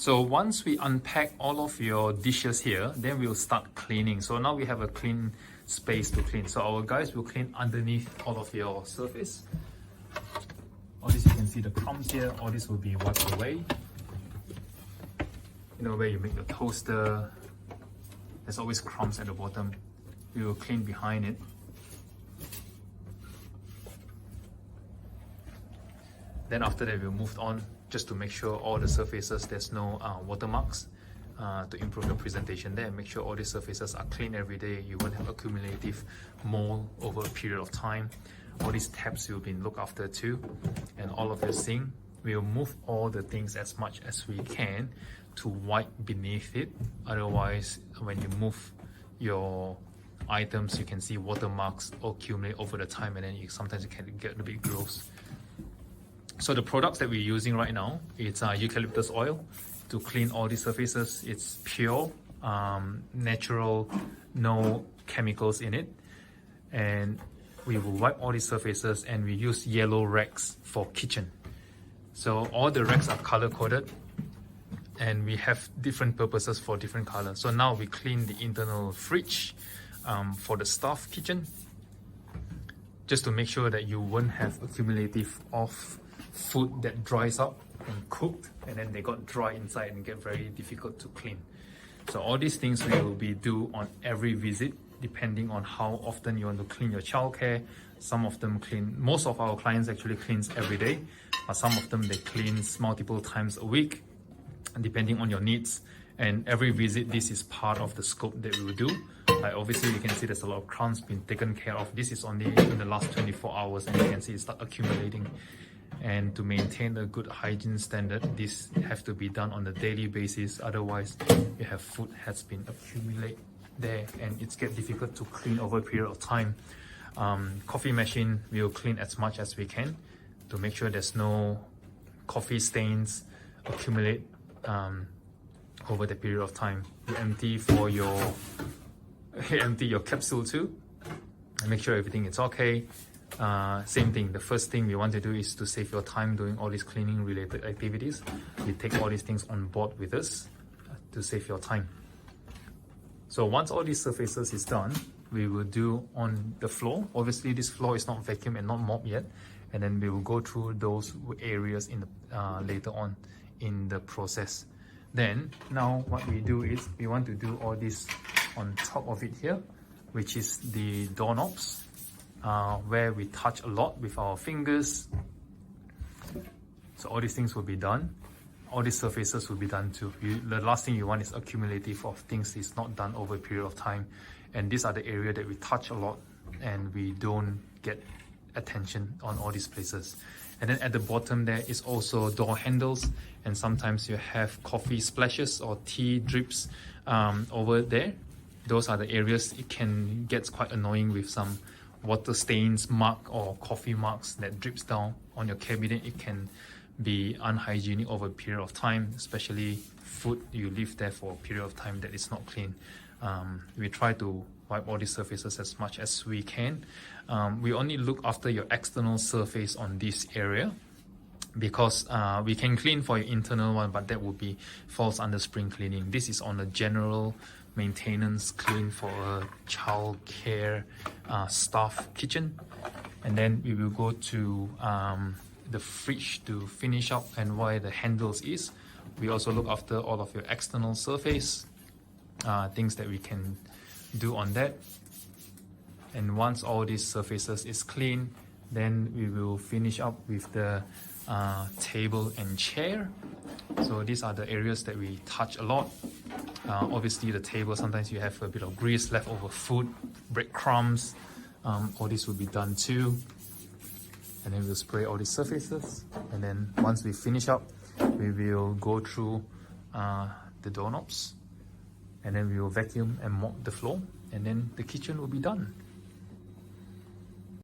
So once we unpack all of your dishes here, then we'll start cleaning. So now we have a clean space to clean. So our guys will clean underneath all of your surface. All this, you can see the crumbs here, all this will be wiped away. You know, where you make the toaster, there's always crumbs at the bottom. We will clean behind it. Then after that, we'll move on just to make sure all the surfaces, there's no watermarks, to improve the presentation there. Make sure all the surfaces are clean every day. You won't have accumulative mold over a period of time. All these taps will be looked after too. And all of your sink, we'll move all the things as much as we can to wipe beneath it. Otherwise, when you move your items, you can see watermarks accumulate over the time, and then sometimes it can get a bit gross. So the products that we're using right now, it's eucalyptus oil to clean all these surfaces. It's pure, natural, no chemicals in it. And we will wipe all these surfaces, and we use yellow rags for kitchen. So all the rags are color coded, and we have different purposes for different colors. So now we clean the internal fridge for the staff kitchen, just to make sure that you won't have accumulative of food that dries up and cooked, and then they got dry inside and get very difficult to clean. So all these things we will be do on every visit, depending on how often you want to clean your childcare. Some of them clean, most of our clients actually cleans every day, but some of them they cleans multiple times a week, depending on your needs. And every visit, this is part of the scope that we will do. Like obviously you can see there's a lot of crumbs being taken care of. This is only in the last 24 hours, and you can see it start accumulating. And to maintain a good hygiene standard, this have to be done on a daily basis. Otherwise, you have food has been accumulate there, and it's get difficult to clean over a period of time. Coffee machine, we will clean as much as we can to make sure there's no coffee stains accumulate over the period of time. You empty your capsule too, and make sure everything is okay. Same thing, the first thing we want to do is to save your time doing all these cleaning related activities. We take all these things on board with us to save your time. So once all these surfaces is done, we will do on the floor. Obviously this floor is not vacuum and not mopped yet, and then we will go through those areas in the later on in the process. Then now what we do is we want to do all this on top of it here, which is the doorknobs, where we touch a lot with our fingers. So all these things will be done. All these surfaces will be done too. The last thing you want is accumulative of things is not done over a period of time. And these are the area that we touch a lot, and we don't get attention on all these places. And then at the bottom there is also door handles, and sometimes you have coffee splashes or tea drips over there. Those are the areas it can get quite annoying with some water stains, mark or coffee marks that drips down on your cabinet. It can be unhygienic over a period of time, especially food you leave there for a period of time that is not clean. We try to wipe all these surfaces as much as we can. We only look after your external surface on this area, because we can clean for your internal one, but that would be falls under spring cleaning. This is on a general maintenance clean for a child care staff kitchen. And then we will go to the fridge to finish up, and where the handles is. We also look after all of your external surface, things that we can do on that. And once all these surfaces is clean, then we will finish up with the table and chair. So these are the areas that we touch a lot. Obviously the table, sometimes you have a bit of grease, leftover food, breadcrumbs, all this will be done too. And then we'll spray all these surfaces, and then once we finish up, we will go through the doorknobs, and then we will vacuum and mop the floor, and then the kitchen will be done.